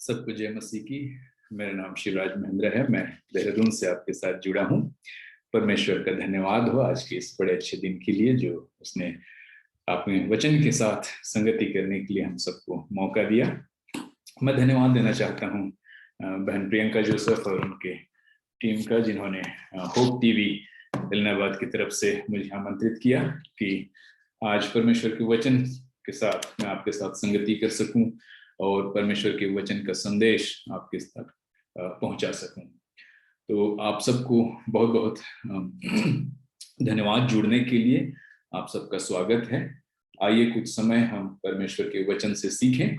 सबको जय मसीह की। मेरा नाम शिवराज महेंद्र है। मैं देहरादून से आपके साथ जुड़ा हूँ। परमेश्वर का धन्यवाद हो आज के इस बड़े अच्छे दिन के लिए जो उसने अपने वचन के साथ संगति करने के लिए हम सबको मौका दिया। मैं धन्यवाद देना चाहता हूँ बहन प्रियंका जोसेफ और उनके टीम का, जिन्होंने होप टीवी इलाहाबाद की तरफ से मुझे आमंत्रित किया कि आज परमेश्वर के वचन के साथ मैं आपके साथ संगति कर सकूं और परमेश्वर के वचन का संदेश आपके तक पहुंचा सकूं। तो आप सबको बहुत बहुत धन्यवाद जुड़ने के लिए। आप सबका स्वागत है। आइए कुछ समय हम परमेश्वर के वचन से सीखें।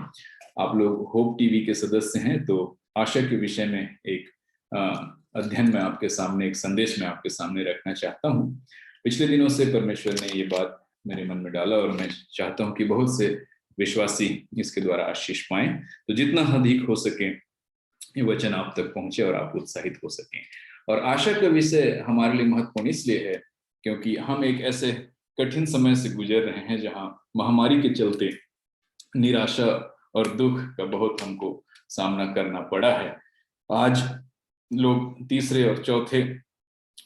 आप लोग होप टीवी के सदस्य हैं तो आशा के विषय में एक अध्ययन में आपके सामने, एक संदेश में आपके सामने रखना चाहता हूं। पिछले दिनों से परमेश्वर ने ये बात मेरे मन में डाला और मैं चाहता हूं कि बहुत से विश्वासी इसके द्वारा आशीष पाएं। तो जितना अधिक हो सके ये वचन आप तक पहुंचे और आप उत्साहित हो सकें। और आशा का विषय हमारे लिए महत्वपूर्ण इसलिए है क्योंकि हम एक ऐसे कठिन समय से गुजर रहे हैं जहां महामारी के चलते निराशा और दुख का बहुत हमको सामना करना पड़ा है। आज लोग तीसरे और चौथे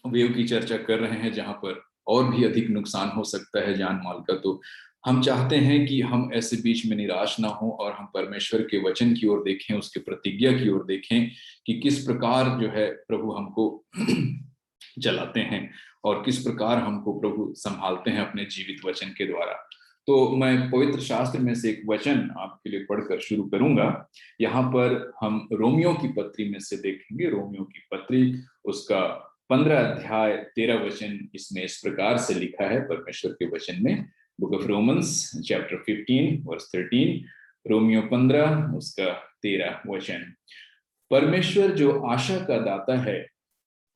वेव की चर्चा कर रहे हैं जहां पर और भी अधिक नुकसान हो सकता है जान माल का। तो हम चाहते हैं कि हम ऐसे बीच में निराश ना हो और हम परमेश्वर के वचन की ओर देखें, उसके प्रतिज्ञा की ओर देखें कि किस प्रकार जो है प्रभु हमको चलाते हैं और किस प्रकार हमको प्रभु संभालते हैं अपने जीवित वचन के द्वारा। तो मैं पवित्र शास्त्र में से एक वचन आपके लिए पढ़कर शुरू करूंगा। यहाँ पर हम रोमियो की पत्री में से देखेंगे। रोमियो की पत्री उसका 15 अध्याय 13 वचन इसमें इस प्रकार से लिखा है परमेश्वर के वचन में। Book of Romans chapter 15 verse 13, रोमियो 15 उसका 13 वचन। परमेश्वर जो आशा का दाता है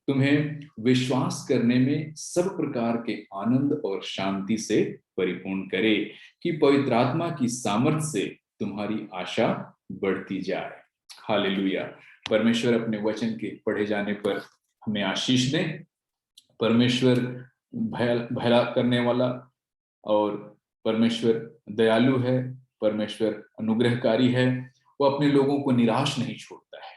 तुम्हें विश्वास करने में सब प्रकार के आनंद और शांति से परिपूर्ण करे कि पवित्र आत्मा की सामर्थ्य से तुम्हारी आशा बढ़ती जाए। हालेलुया। परमेश्वर अपने वचन के पढ़े जाने पर हमें आशीष दे। परमेश्वर भला करने वाला और परमेश्वर दयालु है, परमेश्वर अनुग्रहकारी है। वो अपने लोगों को निराश नहीं छोड़ता है,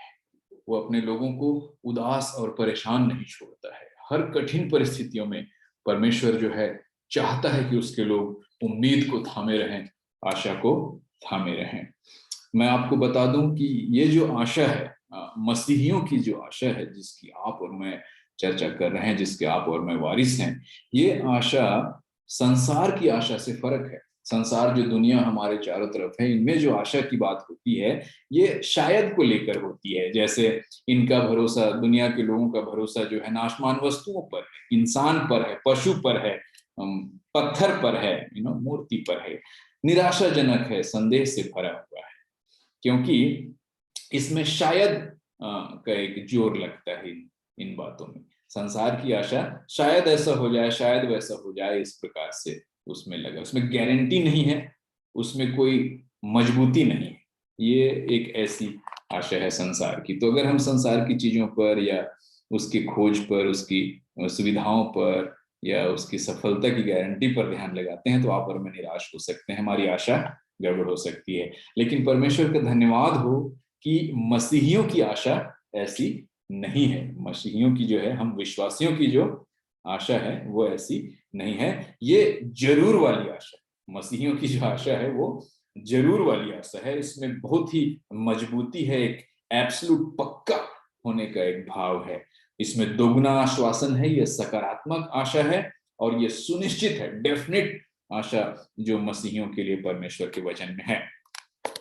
वो अपने लोगों को उदास और परेशान नहीं छोड़ता है। हर कठिन परिस्थितियों में परमेश्वर जो है चाहता है कि उसके लोग उम्मीद को थामे रहें, आशा को थामे रहें। मैं आपको बता दूं कि ये जो आशा है, मसीहियों की जो आशा है जिसकी आप और मैं चर्चा कर रहे हैं, जिसके आप और मैं वारिस हैं, ये आशा संसार की आशा से फर्क है। संसार जो दुनिया हमारे चारों तरफ है, इनमें जो आशा की बात होती है ये शायद को लेकर होती है। जैसे इनका भरोसा, दुनिया के लोगों का भरोसा जो है नाशमान वस्तुओं पर है, इंसान पर है, पशु पर है, पत्थर पर है, मूर्ति पर है। निराशाजनक है, संदेह से भरा हुआ है क्योंकि इसमें शायद का एक जोर लगता है इन बातों में। संसार की आशा शायद ऐसा हो जाए, शायद वैसा हो जाए, इस प्रकार से उसमें लगा। उसमें गारंटी नहीं है, उसमें कोई मजबूती नहीं है। ये एक ऐसी आशा है संसार की। तो अगर हम संसार की चीजों पर या उसकी खोज पर, उसकी सुविधाओं पर या उसकी सफलता की गारंटी पर ध्यान लगाते हैं तो आप और मैं निराश हो सकते हैं, हमारी आशा गड़बड़ हो सकती है। लेकिन परमेश्वर का धन्यवाद हो कि मसीहियों की आशा ऐसी नहीं है। मसीहियों की जो है, हम विश्वासियों की जो आशा है वो ऐसी नहीं है। ये जरूर वाली आशा है। मसीहियों की जो आशा है वो जरूर वाली आशा है। इसमें बहुत ही मजबूती है, एक एब्सोल्यूट पक्का होने का एक भाव है। इसमें दोगुना आश्वासन है, ये सकारात्मक आशा है और ये सुनिश्चित है, डेफिनेट आशा जो मसीहियों के लिए परमेश्वर के वचन में है।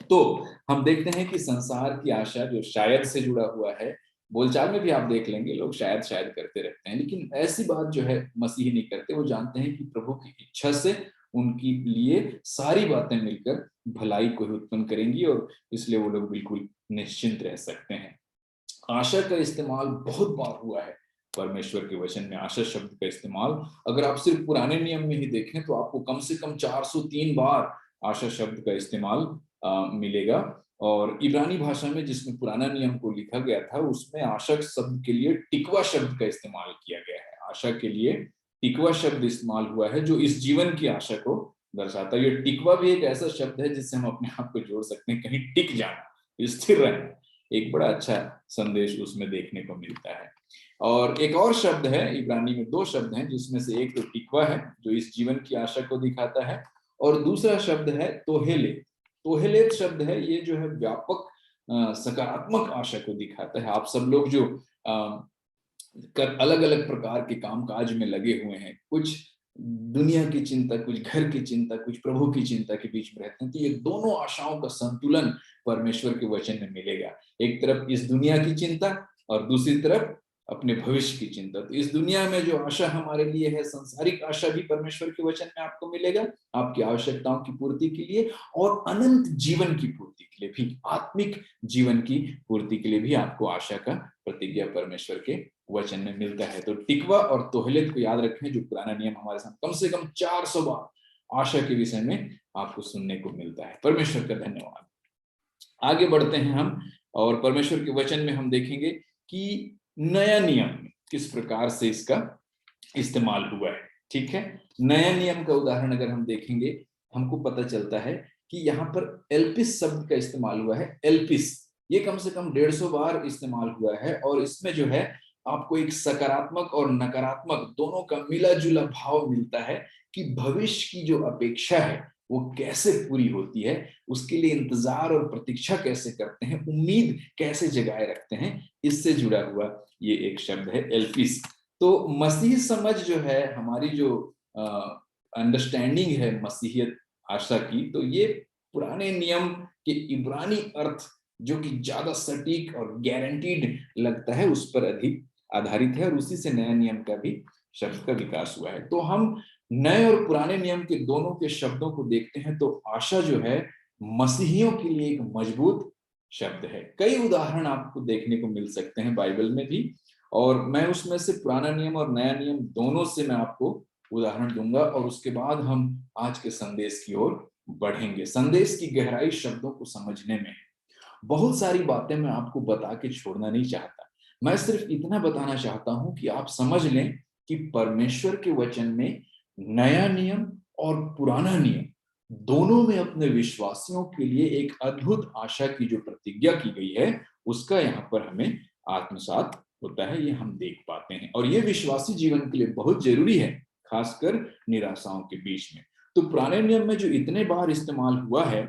तो हम देखते हैं कि संसार की आशा जो शायद से जुड़ा हुआ है, बोलचाल में भी आप देख लेंगे लोग शायद शायद करते रहते हैं, लेकिन ऐसी बात जो है मसीही नहीं करते। वो जानते हैं कि प्रभु की इच्छा से उनके लिए सारी बातें मिलकर भलाई को ही उत्पन्न करेंगी और इसलिए वो लोग बिल्कुल निश्चिंत रह सकते हैं। आशा का इस्तेमाल बहुत बार हुआ है परमेश्वर के वचन में। आशा शब्द का इस्तेमाल अगर आप सिर्फ पुराने नियम में ही देखें तो आपको कम से कम 403 बार आशा शब्द का इस्तेमाल मिलेगा। और इब्रानी भाषा में जिसमें पुराना नियम को लिखा गया था उसमें आशा शब्द के लिए टिकवा शब्द का इस्तेमाल किया गया है। आशा के लिए टिकवा शब्द इस्तेमाल हुआ है जो इस जीवन की आशा को दर्शाता है। ये टिकवा भी एक ऐसा शब्द है जिससे हम अपने आप को जोड़ सकते हैं, कहीं टिक जाना, स्थिर रहना, एक बड़ा अच्छा संदेश उसमें देखने को मिलता है। और एक और शब्द है, इब्रानी में 2 शब्द हैं, जिसमें से एक तो टिकवा है जो इस जीवन की आशा को दिखाता है, और दूसरा शब्द है तोहेलेत। तोहेलेत शब्द है, ये जो है व्यापक सकारात्मक आशा को दिखाता है। आप सब लोग जो कर अलग अलग प्रकार के कामकाज में लगे हुए हैं, कुछ दुनिया की चिंता, कुछ घर की चिंता, कुछ प्रभु की चिंता के बीच में रहते हैं, तो ये दोनों आशाओं का संतुलन परमेश्वर के वचन में मिलेगा। एक तरफ इस दुनिया की चिंता और दूसरी तरफ अपने भविष्य की चिंता। तो इस दुनिया में जो आशा हमारे लिए है, सांसारिक आशा भी परमेश्वर के वचन में आपको मिलेगा, आपकी आवश्यकताओं की पूर्ति के लिए, और अनंत जीवन की पूर्ति के लिए भी, आत्मिक जीवन की पूर्ति के लिए भी आपको आशा का प्रतिज्ञा परमेश्वर के वचन में मिलता है। तो टिकवा और तोहलेत को याद रखें, जो पुराना नियम हमारे साथ कम से कम 400 बार आशा के विषय में आपको सुनने को मिलता है। परमेश्वर का धन्यवाद। आगे बढ़ते हैं हम, और परमेश्वर के वचन में हम देखेंगे कि नया नियम किस प्रकार से इसका इस्तेमाल हुआ है। ठीक है, नया नियम का उदाहरण अगर हम देखेंगे, हमको पता चलता है कि यहाँ पर एल्पिस शब्द का इस्तेमाल हुआ है। एल्पिस ये कम से कम 150 बार इस्तेमाल हुआ है, और इसमें जो है आपको एक सकारात्मक और नकारात्मक दोनों का मिला जुला भाव मिलता है कि भविष्य की जो अपेक्षा है वो कैसे पूरी होती है, उसके लिए इंतजार और प्रतीक्षा कैसे करते हैं, उम्मीद कैसे जगाए रखते हैं, इससे जुड़ा हुआ ये एक शब्द है एल्पिस। तो मसीह समझ जो है, हमारी जो अंडरस्टैंडिंग है मसीहियत आशा की, तो ये पुराने नियम के इब्रानी अर्थ जो कि ज्यादा सटीक और गारंटीड लगता है उस पर अधिक आधारित है, और उसी से नया नियम का भी शब्द का विकास हुआ है। तो हम नए और पुराने नियम के दोनों के शब्दों को देखते हैं, तो आशा जो है मसीहियों के लिए एक मजबूत शब्द है। कई उदाहरण आपको देखने को मिल सकते हैं बाइबल में भी, और मैं उसमें से पुराना नियम और नया नियम दोनों से मैं आपको उदाहरण दूंगा, और उसके बाद हम आज के संदेश की ओर बढ़ेंगे। संदेश की गहराई शब्दों को समझने में है। बहुत सारी बातें मैं आपको बता के छोड़ना नहीं चाहता, मैं सिर्फ इतना बताना चाहता हूं कि आप समझ लें कि परमेश्वर के वचन में नया नियम और पुराना नियम दोनों में अपने विश्वासियों के लिए एक अद्भुत आशा की जो प्रतिज्ञा की गई है, उसका यहाँ पर हमें आत्मसात होता है, ये हम देख पाते हैं। और ये विश्वासी जीवन के लिए बहुत जरूरी है, खासकर निराशाओं के बीच में। तो पुराने नियम में जो इतने बार इस्तेमाल हुआ है,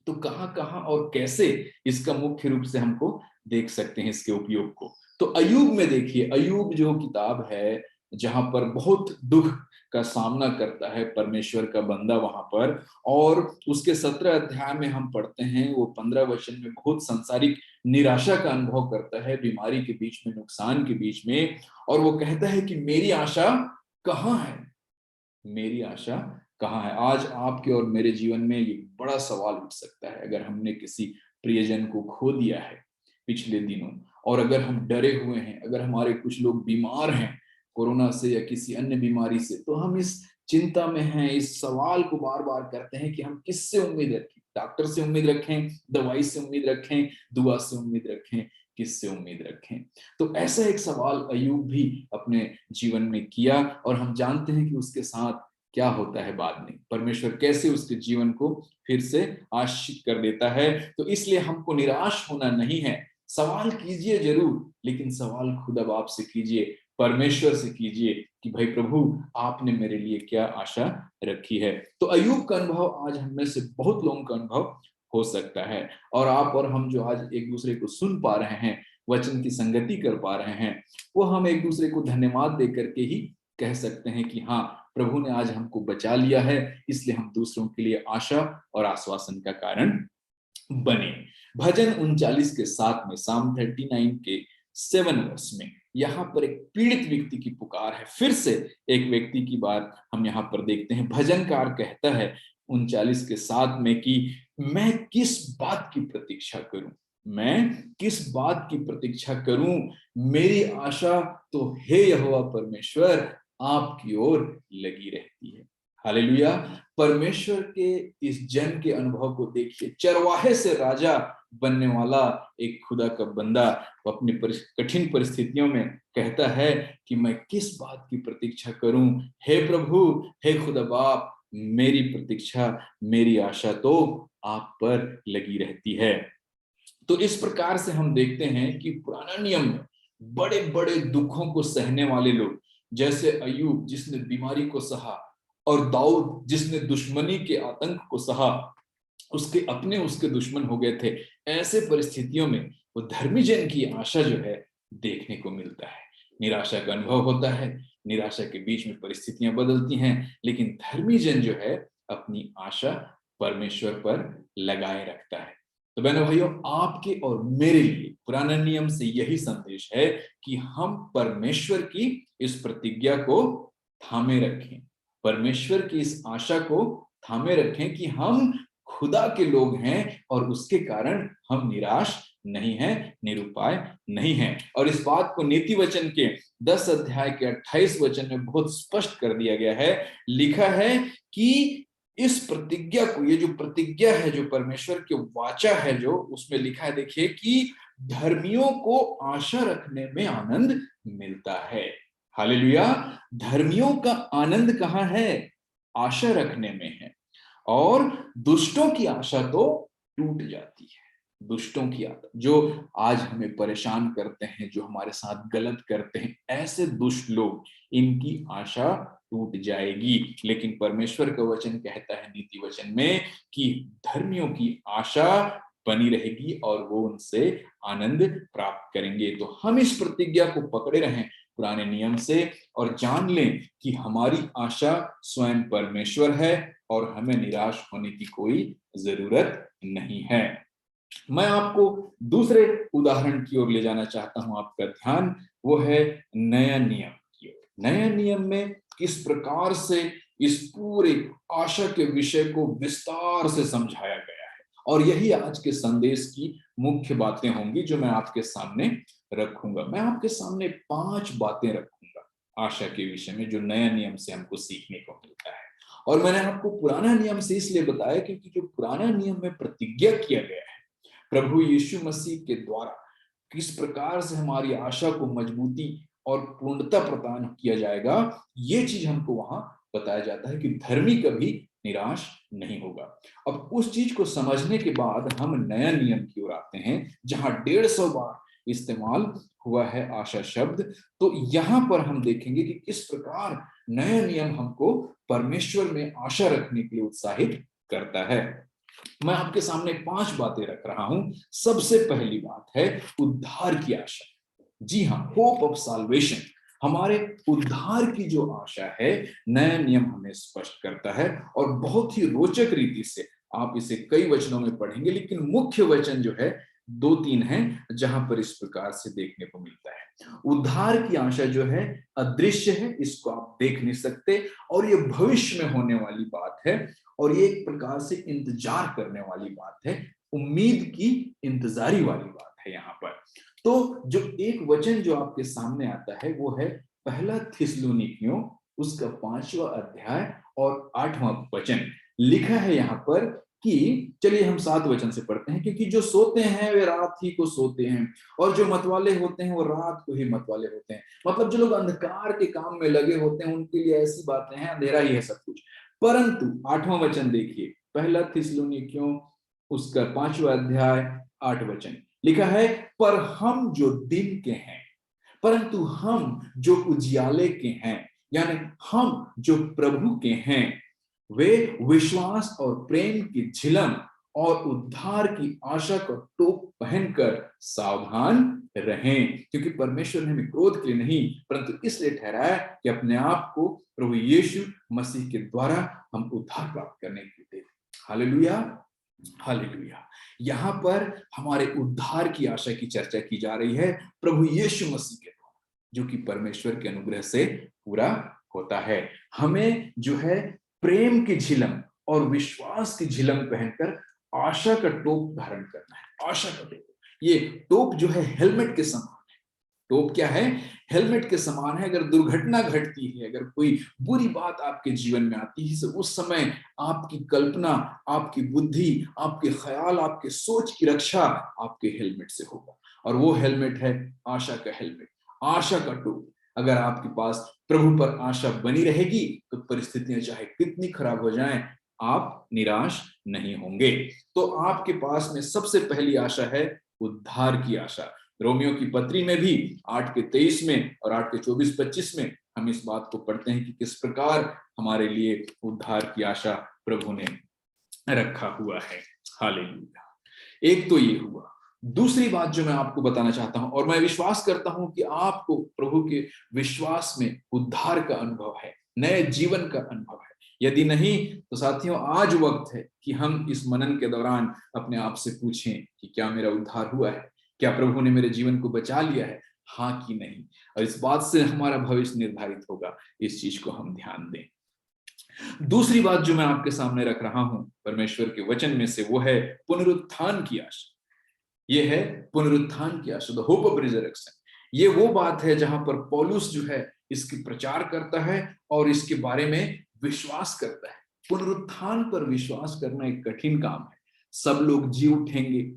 तो कहां कहां और कैसे इसका मुख्य रूप से हमको देख सकते हैं इसके उपयोग को। तो अय्यूब में देखिए, अय्यूब जो किताब है जहां पर बहुत दुख का सामना करता है परमेश्वर का बंदा वहां पर, और उसके 17 अध्याय में हम पढ़ते हैं, वो 15 वचन में बहुत संसारिक निराशा का अनुभव करता है, बीमारी के बीच में, नुकसान के बीच में, और वो कहता है कि मेरी आशा कहाँ है, मेरी आशा कहाँ है। आज आपके और मेरे जीवन में ये बड़ा सवाल उठ सकता है, अगर हमने किसी प्रियजन को खो दिया है पिछले दिनों, और अगर हम डरे हुए हैं, अगर हमारे कुछ लोग बीमार हैं कोरोना से या किसी अन्य बीमारी से, तो हम इस चिंता में हैं, इस सवाल को बार बार करते हैं कि हम किससे उम्मीद रखें। डॉक्टर से उम्मीद रखें, दवाई से उम्मीद रखें, दुआ से उम्मीद रखें, किससे उम्मीद रखें। तो ऐसा एक सवाल अय्यूब भी अपने जीवन में किया, और हम जानते हैं कि उसके साथ क्या होता है बाद में, परमेश्वर कैसे उसके जीवन को फिर से आशीषित कर देता है। तो इसलिए हमको निराश होना नहीं है, सवाल कीजिए जरूर, लेकिन सवाल खुद अब आपसे कीजिए, परमेश्वर से कीजिए कि भाई प्रभु आपने मेरे लिए क्या आशा रखी है। तो अय्यूब का अनुभव आज हम में से बहुत लोगों का अनुभव हो सकता है, और आप और हम जो आज एक दूसरे को सुन पा रहे हैं, वचन की संगति कर पा रहे हैं, वो हम एक दूसरे को धन्यवाद दे करके ही कह सकते हैं कि हाँ, प्रभु ने आज हमको बचा लिया है, इसलिए हम दूसरों के लिए आशा और आश्वासन का कारण बने। भजन 39 के 7 में, साम 39 के 7 वर्ष में, यहाँ पर एक पीड़ित व्यक्ति की पुकार है। फिर से एक व्यक्ति की बात हम यहाँ पर देखते हैं। भजनकार कहता है 39 के 7 में कि मैं किस बात की प्रतीक्षा करूं, मैं किस बात की प्रतीक्षा करूं, मेरी आशा तो हे यहोवा परमेश्वर आपकी ओर लगी रहती है। हालेलुया। परमेश्वर के इस जन के अनुभव को देखिए, चरवाहे से राजा बनने वाला एक खुदा का बंदा अपनी कठिन परिस्थितियों में कहता है कि मैं किस बात की प्रतीक्षा करूं, हे प्रभु, हे खुदा बाप, मेरी प्रतीक्षा, मेरी आशा तो आप पर लगी रहती है। तो इस प्रकार से हम देखते हैं कि पुराना नियम में बड़े बड़े दुखों को सहने वाले लोग, जैसे अय्यूब जिसने बीमारी को सहा, और दाऊद जिसने दुश्मनी के आतंक को सहा, उसके दुश्मन हो गए थे। ऐसे परिस्थितियों में वो धर्मी जन की आशा जो है देखने को मिलता है। निराशा का अनुभव होता है, निराशा के बीच में परिस्थितियां बदलती हैं, लेकिन धर्मी जन जो है अपनी आशा परमेश्वर पर लगाए रखता है। तो बहनों भाइयों, आपके और मेरे लिए पुराने नियम से यही संदेश है कि हम परमेश्वर की इस प्रतिज्ञा को थामे रखें, परमेश्वर की इस आशा को थामे रखें कि हम खुदा के लोग हैं और उसके कारण हम निराश नहीं हैं, निरुपाय नहीं हैं। और इस बात को नीति वचन के 10 अध्याय के 28 वचन में बहुत स्पष्ट कर दिया गया है। लिखा है कि इस प्रतिज्ञा को, ये जो प्रतिज्ञा है, जो परमेश्वर की वाचा है, जो उसमें लिखा है, देखिए कि धर्मियों को आशा रखने में आनंद मिलता है। हालेलुया। धर्मियों का आनंद कहाँ है? आशा रखने में है। और दुष्टों की आशा तो टूट जाती है। दुष्टों की आशा, जो आज हमें परेशान करते हैं, जो हमारे साथ गलत करते हैं, ऐसे दुष्ट लोग, इनकी आशा टूट जाएगी। लेकिन परमेश्वर का वचन कहता है नीति वचन में कि धर्मियों की आशा बनी रहेगी और वो उनसे आनंद प्राप्त करेंगे। तो हम इस प्रतिज्ञा को पकड़े रहें पुराने नियम से और जान लें कि हमारी आशा स्वयं परमेश्वर है और हमें निराश होने की कोई जरूरत नहीं है। मैं आपको दूसरे उदाहरण की ओर ले जाना चाहता हूं आपका ध्यान, वो है नया नियम की ओर। नया नियम में किस प्रकार से इस पूरे आशा के विषय को विस्तार से समझाया गया है, और यही आज के संदेश की मुख्य बातें होंगी जो मैं आपके सामने रखूंगा। मैं आपके सामने 5 बातें रखूंगा आशा के विषय में, जो नया नियम से हमको सीखने को मिलता है। और मैंने आपको पुराना नियम से इसलिए बताया क्योंकि जो पुराना नियम में प्रतिज्ञा किया गया है प्रभु यीशु मसीह के द्वारा, किस प्रकार से हमारी आशा को मजबूती और पूर्णता प्रदान किया जाएगा, ये चीज हमको वहां बताया जाता है कि धर्मी कभी निराश नहीं होगा। अब उस चीज को समझने के बाद हम नया नियम की ओर आते हैं, जहां 150 बार इस्तेमाल हुआ है आशा शब्द। तो यहां पर हम देखेंगे कि किस प्रकार नया नियम हमको परमेश्वर में आशा रखने के लिए उत्साहित करता है। मैं आपके सामने 5 बातें रख रहा हूं। सबसे पहली बात है उद्धार की आशा। जी हाँ, होप ऑफ साल्वेशन, हमारे उद्धार की जो आशा है, नया नियम हमें स्पष्ट करता है। और बहुत ही रोचक रीति से आप इसे कई वचनों में पढ़ेंगे, लेकिन मुख्य वचन जो है 2-3 हैं जहां पर इस प्रकार से देखने को मिलता है। उद्धार की आशा जो है अदृश्य है, इसको आप देख नहीं सकते, और ये भविष्य में होने वाली बात है, और ये एक प्रकार से इंतजार करने वाली बात है, उम्मीद की इंतजारी वाली बात है यहाँ पर। तो जो एक वचन जो आपके सामने आता है वो है पहला थिस्सलुनीकियों उसका 5वां अध्याय और 8वां वचन। लिखा है यहाँ पर कि, चलिए हम 7 वचन से पढ़ते हैं, क्योंकि जो सोते हैं वे रात ही को सोते हैं और जो मतवाले होते हैं वो रात को ही मतवाले होते हैं। मतलब जो लोग अंधकार के काम में लगे होते हैं उनके लिए ऐसी बातें हैं, अंधेरा ही है सब कुछ। परंतु 8वां वचन देखिए, पहला थिस्सलुनीकियों उसका 5वां अध्याय 8 वचन। लिखा है, पर हम जो दिन के हैं, परंतु हम जो उजियाले के हैं, यानी हम जो प्रभु के हैं, वे विश्वास और प्रेम की झिलम और उद्धार की आशा का टोप पहनकर सावधान रहें। क्योंकि परमेश्वर ने हमें क्रोध के लिए नहीं परंतु इसलिए ठहराया कि अपने आप को प्रभु यीशु मसीह के द्वारा हम उद्धार प्राप्त करने के लिए दें। Hallelujah, hallelujah. यहाँ पर हमारे उद्धार की आशा की चर्चा की जा रही है प्रभु यीशु मसीह के द्वारा, जो कि परमेश्वर के अनुग्रह से पूरा होता है। हमें जो है प्रेम की झिलम और विश्वास की झिलम पहनकर आशा का टोप धारण करना है। आशा का टोप, ये टोप जो है हेलमेट के समान है। टोप क्या है? हेलमेट के समान है। अगर दुर्घटना घटती है, अगर कोई बुरी बात आपके जीवन में आती है, तो उस समय आपकी कल्पना, आपकी बुद्धि, आपके ख्याल, आपके सोच की रक्षा आपके हेलमेट से होगा। और वो हेलमेट है आशा का हेलमेट, आशा का टोप। अगर आपके पास प्रभु पर आशा बनी रहेगी तो परिस्थितियां चाहे कितनी खराब हो जाएं, आप निराश नहीं होंगे। तो आपके पास में सबसे पहली आशा है उद्धार की आशा। रोमियो की पत्री में भी 8 के 23 में और 8 के 24-25 में हम इस बात को पढ़ते हैं कि किस प्रकार हमारे लिए उद्धार की आशा प्रभु ने रखा हुआ है। हालेलुया। एक तो ये हुआ। दूसरी बात जो मैं आपको बताना चाहता हूं, और मैं विश्वास करता हूं कि आपको प्रभु के विश्वास में उद्धार का अनुभव है, नए जीवन का अनुभव है। यदि नहीं तो साथियों, आज वक्त है कि हम इस मनन के दौरान अपने आप से पूछें कि क्या मेरा उद्धार हुआ है, क्या प्रभु ने मेरे जीवन को बचा लिया है, हाँ कि नहीं। और इस बात से हमारा भविष्य निर्धारित होगा, इस चीज को हम ध्यान दें। दूसरी बात जो मैं आपके सामने रख रहा हूं परमेश्वर के वचन में से, वो है पुनरुत्थान की आशा। ये है पुनरुत्थान की आशा, द होप ऑफ रिजरेक्शन। ये वो बात है जहां पर पौलुस जो है इसकी प्रचार करता है और इसके बारे में विश्वास करता है। पुनरुत्थान पर विश्वास करना एक कठिन काम है। सब लोग जी उठेंगे,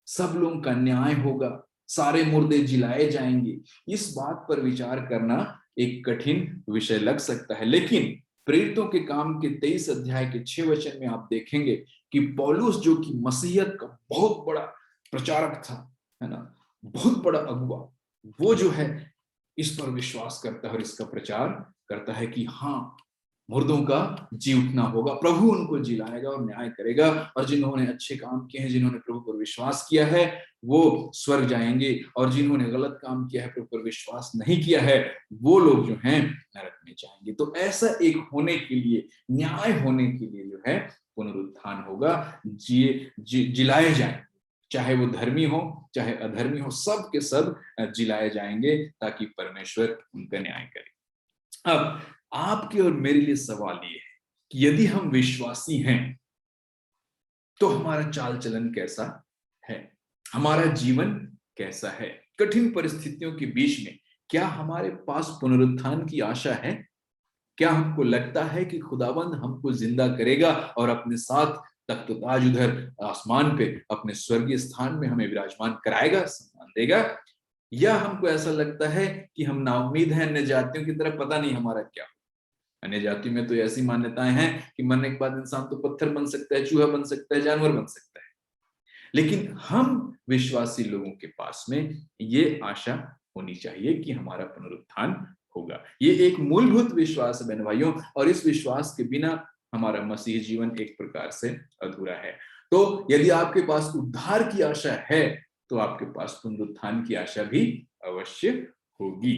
सब लोगों का न्याय होगा, सारे मुर्दे जिलाए जाएंगे। इस बात पर विचार करना एक कठिन विषय लग सकता है, लेकिन प्रेरितों के काम के 23 अध्याय के 6 वचन में आप देखेंगे कि पौलुस, जो कि मसीहत का बहुत बड़ा प्रचारक था, है ना, बहुत बड़ा अगुवा, वो जो है इस पर विश्वास करता है और इसका प्रचार करता है कि हाँ, मुर्दों का जी उठना होगा, प्रभु उनको जिलाएगा और न्याय करेगा, और जिन्होंने अच्छे काम किए हैं, जिन्होंने प्रभु पर विश्वास किया है, वो स्वर्ग जाएंगे, और जिन्होंने गलत काम किया है, प्रभु पर विश्वास नहीं किया है, वो लोग जो हैं नरक में जाएंगे। तो ऐसा एक होने के लिए, न्याय होने के लिए जो है पुनरुत्थान होगा, जिलाए जाएंगे, चाहे वो धर्मी हो चाहे अधर्मी हो, सब के सब जिलाए जाएंगे ताकि परमेश्वर उनका न्याय करे। अब आपके और मेरे लिए सवाल ये है कि यदि हम विश्वासी हैं तो हमारा चाल चलन कैसा है, हमारा जीवन कैसा है। कठिन परिस्थितियों के बीच में क्या हमारे पास पुनरुत्थान की आशा है? क्या हमको लगता है कि खुदावंद हमको जिंदा करेगा और अपने साथ तख्त-ओ-ताज उधर आसमान पे अपने स्वर्गीय स्थान में हमें विराजमान कराएगा, सम्मान देगा? या हमको ऐसा लगता है कि हम नाउम्मीद हैं अन्य जातियों की तरह, पता नहीं हमारा क्या। अन्य जातियों में तो ऐसी मान्यताएं हैं कि मरने के बाद इंसान तो पत्थर बन सकता है, चूहा बन सकता है, जानवर बन सकता है। लेकिन हम विश्वासी लोगों के पास में ये आशा होनी चाहिए कि हमारा पुनरुत्थान होगा। ये एक मूलभूत विश्वास है बहन भाइयों, और इस विश्वास के बिना हमारा मसीह जीवन एक प्रकार से अधूरा है। तो यदि आपके पास उद्धार की आशा है तो आपके पास पुनरुत्थान की आशा भी अवश्य होगी।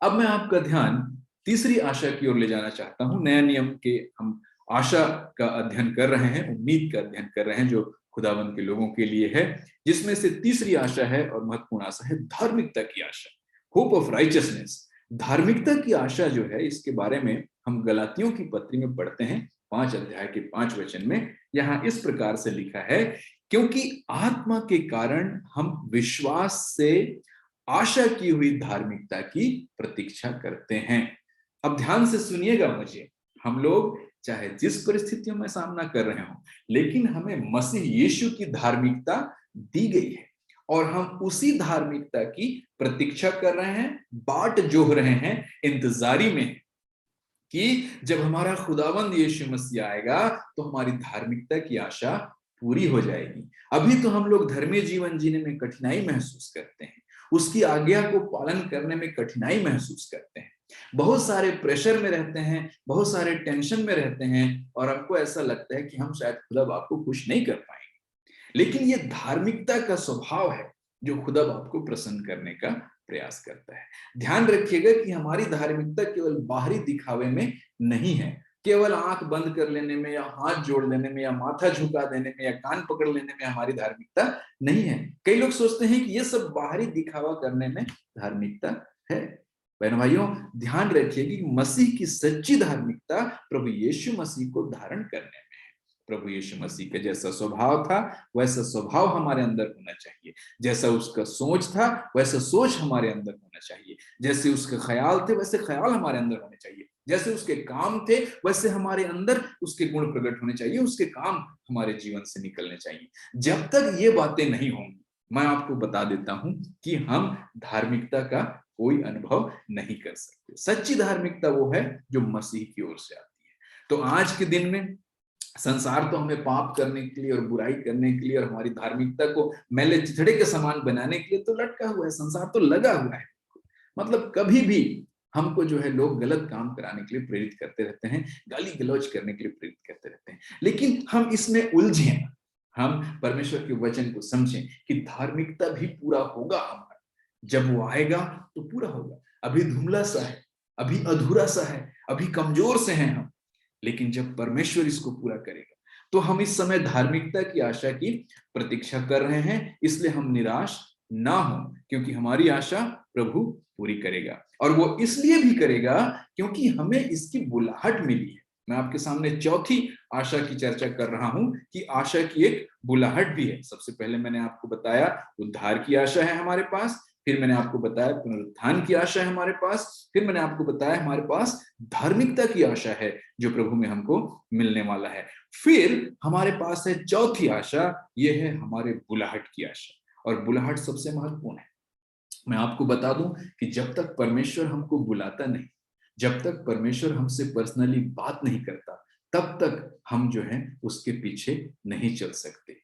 अब मैं आपका ध्यान तीसरी आशा की ओर ले जाना चाहता हूं। नया नियम के हम आशा का अध्ययन कर रहे हैं, उम्मीद का अध्ययन कर रहे हैं जो खुदावंद के लोगों के लिए है, जिसमें से तीसरी आशा है और महत्वपूर्ण आशा है धार्मिकता की आशा, होप ऑफ राइचियसनेस। धार्मिकता की आशा जो है, इसके बारे में हम गलातियों की पत्री में पढ़ते हैं 5 अध्याय के 5 वचन में। यहाँ इस प्रकार से लिखा है, क्योंकि आत्मा के कारण हम विश्वास से आशा की हुई धार्मिकता की प्रतीक्षा करते हैं। अब ध्यान से सुनिएगा मुझे, हम लोग चाहे जिस परिस्थितियों में सामना कर रहे हो, लेकिन हमें मसीह यीशु की धार्मिकता दी गई है और हम उसी धार्मिकता की प्रतीक्षा कर रहे हैं, बाट जोह रहे हैं, इंतजारी में हैं कि जब हमारा खुदावंद यीशु मसीह आएगा तो हमारी धार्मिकता की आशा पूरी हो जाएगी। अभी तो हम लोग धर्मी जीवन जीने में कठिनाई महसूस करते हैं, उसकी आज्ञा को पालन करने में कठिनाई महसूस करते हैं, बहुत सारे प्रेशर में रहते हैं, बहुत सारे टेंशन में रहते हैं, और हमको ऐसा लगता है कि हम शायद खुदा बाप को खुश नहीं कर पाएंगे। लेकिन ये धार्मिकता का स्वभाव है जो खुदा बाप को प्रसन्न करने का प्रयास करता है। ध्यान रखिएगा कि हमारी धार्मिकता केवल बाहरी दिखावे में नहीं है, केवल आंख बंद कर लेने में या हाथ जोड़ लेने में या माथा झुका देने में या कान पकड़ लेने में हमारी धार्मिकता नहीं है। कई लोग सोचते हैं कि ये सब बाहरी दिखावा करने में धार्मिकता है। बहन भाइयों, ध्यान रखिए कि मसीह की सच्ची धार्मिकता प्रभु यीशु मसीह को धारण करने में। प्रभु यीशु मसीह का जैसा स्वभाव था वैसा स्वभाव हमारे अंदर होना चाहिए, जैसा उसका सोच था वैसा सोच हमारे अंदर होना चाहिए, जैसे उसके ख्याल थे वैसे ख्याल हमारे अंदर होने चाहिए, जैसे उसके काम थे वैसे हमारे अंदर उसके गुण प्रकट होने चाहिए, उसके काम हमारे जीवन से निकलने चाहिए। जब तक ये बातें नहीं होंगी, मैं आपको बता देता हूं कि हम धार्मिकता का कोई अनुभव नहीं कर सकते। सच्ची धार्मिकता वो है जो मसीह की ओर से आती है। तो आज के दिन में संसार तो हमें पाप करने के लिए और बुराई करने के लिए और हमारी धार्मिकता को मैले चिथड़े के समान बनाने के लिए तो लटका हुआ है, संसार तो लगा हुआ है। मतलब कभी भी हमको जो है लोग गलत काम कराने के लिए प्रेरित करते रहते हैं, गाली गलौज करने के लिए प्रेरित करते रहते हैं, लेकिन हम इसमें उलझे ना, हम परमेश्वर के वचन को समझें कि धार्मिकता भी पूरा होगा हमारा, जब वो आएगा तो पूरा होगा। अभी धुंधला सा है, अभी अधूरा सा है, अभी कमजोर से हैं हम, लेकिन जब परमेश्वर इसको पूरा करेगा तो हम इस समय धार्मिकता की आशा की प्रतीक्षा कर रहे हैं, इसलिए हम निराश ना हो, क्योंकि हमारी आशा प्रभु पूरी करेगा। और वो इसलिए भी करेगा क्योंकि हमें इसकी बुलाहट मिली है। मैं आपके सामने चौथी आशा की चर्चा कर रहा हूं कि आशा की एक बुलाहट भी है। सबसे पहले मैंने आपको बताया उद्धार की आशा है हमारे पास, फिर मैंने आपको बताया पुनरुत्थान की आशा है हमारे पास, फिर मैंने आपको बताया हमारे पास धार्मिकता की आशा है जो प्रभु में हमको मिलने वाला है। फिर हमारे पास है चौथी आशा, यह है हमारे बुलाहट की आशा। और बुलाहट सबसे महत्वपूर्ण है। मैं आपको बता दूं कि जब तक परमेश्वर हमको बुलाता नहीं, जब तक परमेश्वर हमसे पर्सनली बात नहीं करता, तब तक हम जो है उसके पीछे नहीं चल सकते।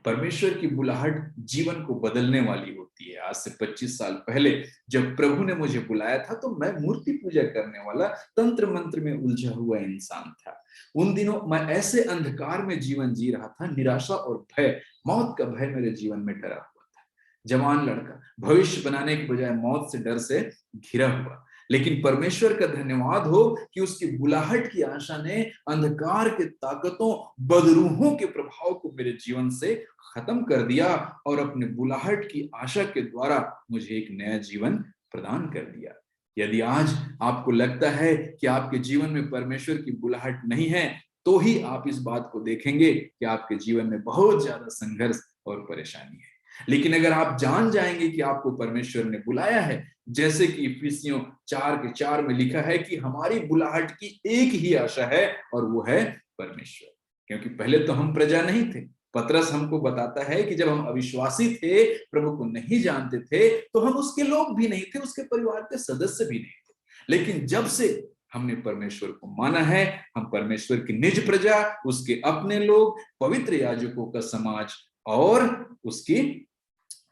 परमेश्वर की बुलाहट जीवन को बदलने वाली होती है। आज से 25 साल पहले जब प्रभु ने मुझे बुलाया था तो मैं मूर्ति पूजा करने वाला, तंत्र मंत्र में उलझा हुआ इंसान था। उन दिनों मैं ऐसे अंधकार में जीवन जी रहा था, निराशा और भय, मौत का भय मेरे जीवन में डरा हुआ था। जवान लड़का, भविष्य बनाने के बजाय मौत से डर से घिरा हुआ। लेकिन परमेश्वर का धन्यवाद हो कि उसकी बुलाहट की आशा ने अंधकार के ताकतों, बदरूहों के प्रभाव को मेरे जीवन से खत्म कर दिया और अपने बुलाहट की आशा के द्वारा मुझे एक नया जीवन प्रदान कर दिया। यदि आज आपको लगता है कि आपके जीवन में परमेश्वर की बुलाहट नहीं है, तो ही आप इस बात को देखेंगे कि आपके जीवन में बहुत ज्यादा संघर्ष और परेशानी है। लेकिन अगर आप जान जाएंगे कि आपको परमेश्वर ने बुलाया है, जैसे कि इफिसियों 4:4 में लिखा है कि हमारी बुलाहट की एक ही आशा है और वो है परमेश्वर। क्योंकि पहले तो हम प्रजा नहीं थे। पतरस हमको बताता है कि जब हम अविश्वासी थे, प्रभु को नहीं जानते थे, तो हम उसके लोग भी नहीं थे, उसके परिवार के सदस्य भी नहीं थे। लेकिन जब से हमने परमेश्वर को माना है, हम परमेश्वर की निज प्रजा, उसके अपने लोग, पवित्र याजकों का समाज और उसकी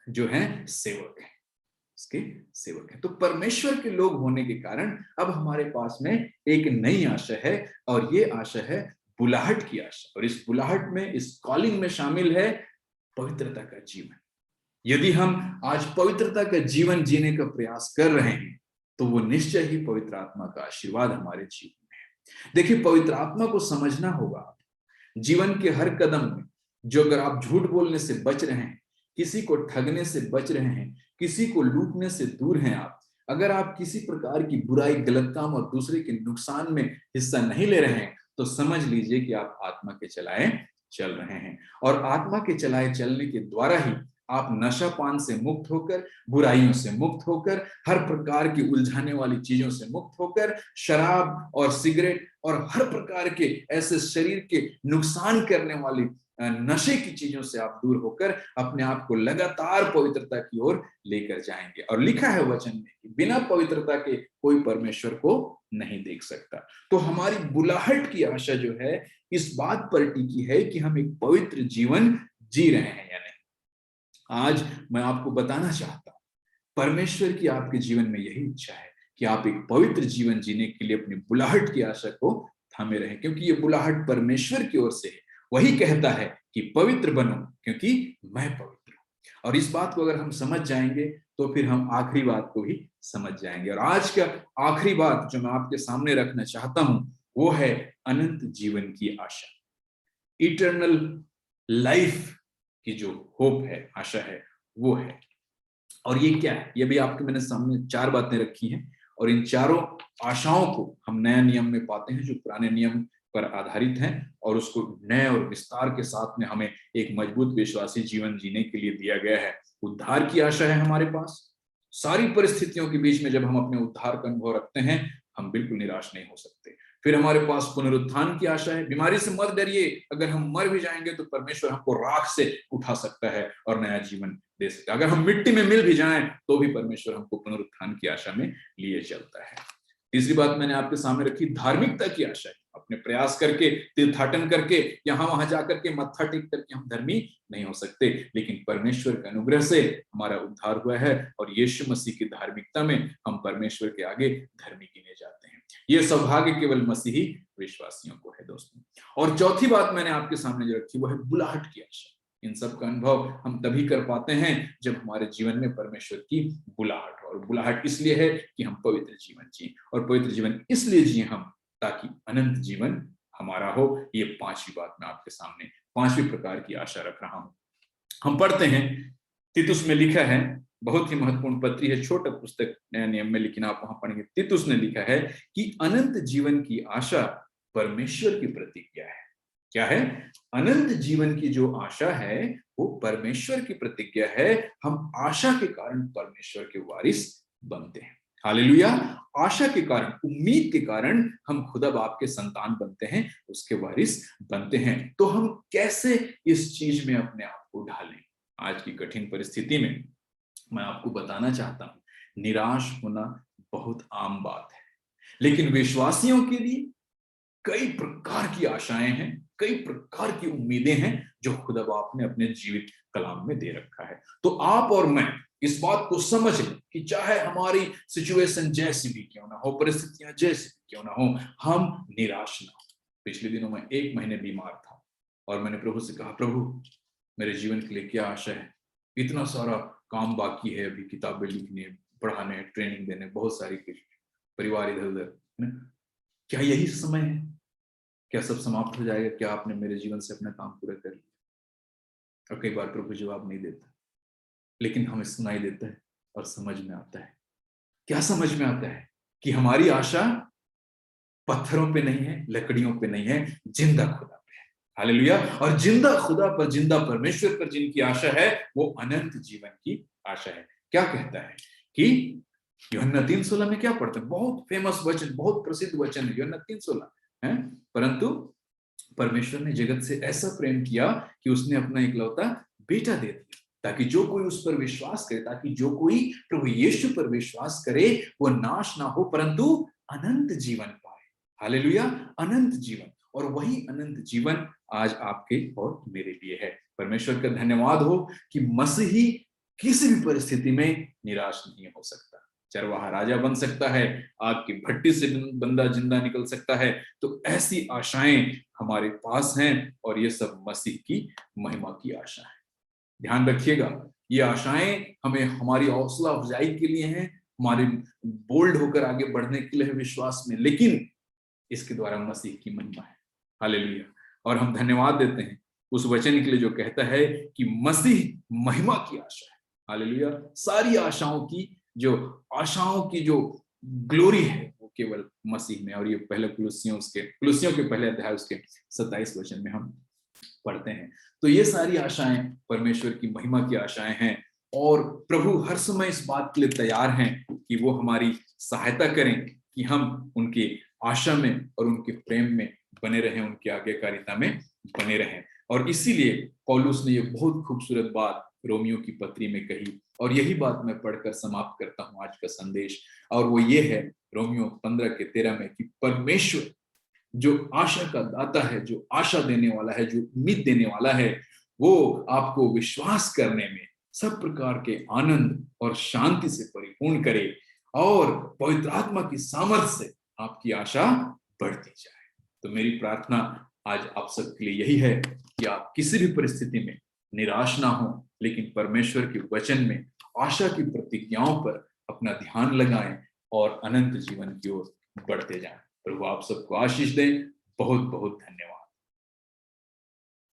जो है सेवक है, उसके सेवक है। तो परमेश्वर के लोग होने के कारण अब हमारे पास में एक नई आशा है, और ये आशा है बुलाहट की आशा। और इस बुलाहट में, इस कॉलिंग में शामिल है पवित्रता का जीवन। यदि हम आज पवित्रता का जीवन जीने का प्रयास कर रहे हैं, तो वो निश्चय ही पवित्र आत्मा का आशीर्वाद हमारे जीवन में है। देखिए, पवित्र आत्मा को समझना होगा जीवन के हर कदम में। जो अगर आप झूठ बोलने से बच रहे हैं, किसी को ठगने से बच रहे हैं, किसी को लूटने से दूर हैं, अगर आप किसी प्रकार की बुराई, गलत काम और दूसरे के नुकसान में हिस्सा नहीं ले रहे हैं, तो समझ लीजिए कि आप आत्मा के चलाए चल रहे हैं। और आत्मा के चलाए चलने के द्वारा ही आप नशा पान से मुक्त होकर, बुराइयों से मुक्त होकर, हर प्रकार की उलझाने वाली चीजों से मुक्त होकर, शराब और सिगरेट और हर प्रकार के ऐसे शरीर के नुकसान करने वाली नशे की चीजों से आप दूर होकर अपने आप को लगातार पवित्रता की ओर लेकर जाएंगे। और लिखा है वचन में कि बिना पवित्रता के कोई परमेश्वर को नहीं देख सकता। तो हमारी बुलाहट की आशा जो है इस बात पर टिकी है कि हम एक पवित्र जीवन जी रहे हैं या नहीं। आज मैं आपको बताना चाहता हूं, परमेश्वर की आपके जीवन में यही इच्छा है कि आप एक पवित्र जीवन जीने के लिए अपनी बुलाहट की आशा को थामे रहें, क्योंकि ये बुलाहट परमेश्वर की ओर से है। वही कहता है कि पवित्र बनो क्योंकि मैं पवित्र हूं। और इस बात को अगर हम समझ जाएंगे तो फिर हम आखिरी बात को भी समझ जाएंगे। और आज का आखिरी बात जो मैं आपके सामने रखना चाहता हूं वो है अनंत जीवन की आशा, इटर्नल लाइफ की जो होप है, आशा है, वो है। और ये क्या है? ये भी आपके मैंने सामने 4 बातें रखी हैं, और इन चारों आशाओं को हम नया नियम में पाते हैं जो पुराने नियम पर आधारित हैं, और उसको नए और विस्तार के साथ में हमें एक मजबूत विश्वासी जीवन जीने के लिए दिया गया है। उद्धार की आशा है हमारे पास। सारी परिस्थितियों के बीच में जब हम अपने उद्धार का अनुभव रखते हैं, हम बिल्कुल निराश नहीं हो सकते। फिर हमारे पास पुनरुत्थान की आशा है। बीमारी से मत डरिए, अगर हम मर भी जाएंगे तो परमेश्वर हमको राख से उठा सकता है और नया जीवन दे सकता है। अगर हम मिट्टी में मिल भी जाएं तो भी परमेश्वर हमको पुनरुत्थान की आशा में लिए चलता है। तीसरी बात मैंने आपके सामने रखी, धार्मिकता की आशा है। अपने प्रयास करके, तीर्थाटन करके, यहाँ वहां जाकर के मत्था टेक करके हम धर्मी नहीं हो सकते, लेकिन परमेश्वर के अनुग्रह से हमारा उद्धार हुआ है और यीशु मसीह की धार्मिकता में हम परमेश्वर के आगे धर्मी गिने जाते हैं। ये सौभाग्य केवल मसीही विश्वासियों को है दोस्तों। और चौथी बात मैंने आपके सामने जो रखी वो है बुलाहट की आशा। इन सब का अनुभव हम तभी कर पाते हैं जब हमारे जीवन में परमेश्वर की बुलाहट, और बुलाहट इसलिए है कि हम पवित्र जीवन जिए, और पवित्र जीवन इसलिए जिए हम ताकि अनंत जीवन हमारा हो। ये पांचवी बात मैं आपके सामने, पांचवी प्रकार की आशा रख रहा हूं। हम पढ़ते हैं तीतुस में लिखा है, बहुत ही महत्वपूर्ण पत्री है, छोटा पुस्तक नया नियम में, लेकिन आप वहां पढ़ेंगे तीतुस ने लिखा है कि अनंत जीवन की आशा परमेश्वर की प्रतिज्ञा है। क्या है? अनंत जीवन की जो आशा है वो परमेश्वर की प्रतिज्ञा है। हम आशा के कारण परमेश्वर के वारिस बनते हैं। हालेलुया। आशा के कारण, उम्मीद के कारण हम खुदा बाप के संतान बनते हैं, उसके वारिस बनते हैं। तो हम कैसे इस चीज में अपने आप को ढालें? आज की कठिन परिस्थिति में मैं आपको बताना चाहता हूं, निराश होना बहुत आम बात है, लेकिन विश्वासियों के लिए कई प्रकार की आशाएं हैं, कई प्रकार की उम्मीदें हैं जो खुदा बाप ने अपने जीवित कलाम में दे रखा है। तो आप और मैं इस बात को समझ लें कि चाहे हमारी सिचुएशन जैसी भी क्यों ना हो, परिस्थितियां जैसी भी क्यों ना हो, हम निराश ना हो। पिछले दिनों में 1 महीने बीमार था और मैंने प्रभु से कहा, प्रभु मेरे जीवन के लिए क्या आशा है? इतना सारा काम बाकी है, अभी किताबें लिखने, पढ़ाने, ट्रेनिंग देने, बहुत सारी कुछ, परिवार इधर उधर, क्या यही समय है? क्या सब समाप्त हो जाएगा? क्या आपने मेरे जीवन से अपना काम पूरा कर लिया? और कई बार प्रभु जवाब नहीं देता, लेकिन हमें सुनाई देता है और समझ में आता है। क्या समझ में आता है? कि हमारी आशा पत्थरों पे नहीं है, लकड़ियों पे नहीं है, जिंदा खुदा पे है। हालेलुया। और जिंदा खुदा पर, जिंदा परमेश्वर पर जिनकी आशा है वो अनंत जीवन की आशा है। क्या कहता है कि यूहन्ना 3:16 में क्या पढ़ते हैं? बहुत फेमस वचन, बहुत प्रसिद्ध वचन है यूहन्ना 3:16 है। परंतु परमेश्वर ने जगत से ऐसा प्रेम किया कि उसने अपना इकलौता बेटा दे दिया, ताकि जो कोई उस पर विश्वास करे, ताकि जो कोई प्रभु यीशु पर विश्वास करे वो नाश ना हो परंतु अनंत जीवन पाए। हालेलुया। अनंत जीवन, और वही अनंत जीवन आज आपके और मेरे लिए है। परमेश्वर का धन्यवाद हो कि मसीही किसी भी परिस्थिति में निराश नहीं हो सकता। चरवाहा राजा बन सकता है, आग की भट्टी से बंदा जिंदा निकल सकता है। तो ऐसी आशाएं हमारे पास हैं और ये सब मसीह की महिमा की आशा है। ध्यान रखिएगा, ये आशाएं हमें हमारी हौसला अफजाई के लिए हैं, हमारे बोल्ड होकर आगे बढ़ने के लिए है विश्वास में, लेकिन इसके द्वारा मसीह की महिमा है। हालेलुया। और हम धन्यवाद देते हैं उस वचन के लिए जो कहता है कि मसीह महिमा की आशा है। हालेलुया। सारी आशाओं की जो ग्लोरी है वो केवल मसीह में। और ये पहले कुलुस्सियों के पहले अध्याय उसके 27 वचन में हम पढ़ते हैं। तो ये सारी आशाएं परमेश्वर की महिमा की आशाएं हैं, और प्रभु हर समय इस बात के लिए तैयार हैं कि वो हमारी सहायता करें कि हम उनकी आशा में और उनके प्रेम में बने रहें, उनकी आज्ञाकारिता में बने रहें। और इसीलिए पौलुस ने ये बहुत खूबसूरत बात रोमियो की पत्री में कही, और यही बात मैं पढ़कर समाप्त करता हूं आज का संदेश। और वो ये है रोमियो 15:13 में कि परमेश्वर जो आशा का दाता है, जो आशा देने वाला है, जो उम्मीद देने वाला है, वो आपको विश्वास करने में सब प्रकार के आनंद और शांति से परिपूर्ण करे, और पवित्र आत्मा की सामर्थ्य से आपकी आशा बढ़ती जाए। तो मेरी प्रार्थना आज आप सबके लिए यही है कि आप किसी भी परिस्थिति में निराश ना हो, लेकिन परमेश्वर के वचन में आशा की प्रतिज्ञाओं पर अपना ध्यान लगाएं और अनंत जीवन की ओर बढ़ते जाएं। प्रभु आप सबको आशीष दें। बहुत बहुत धन्यवाद।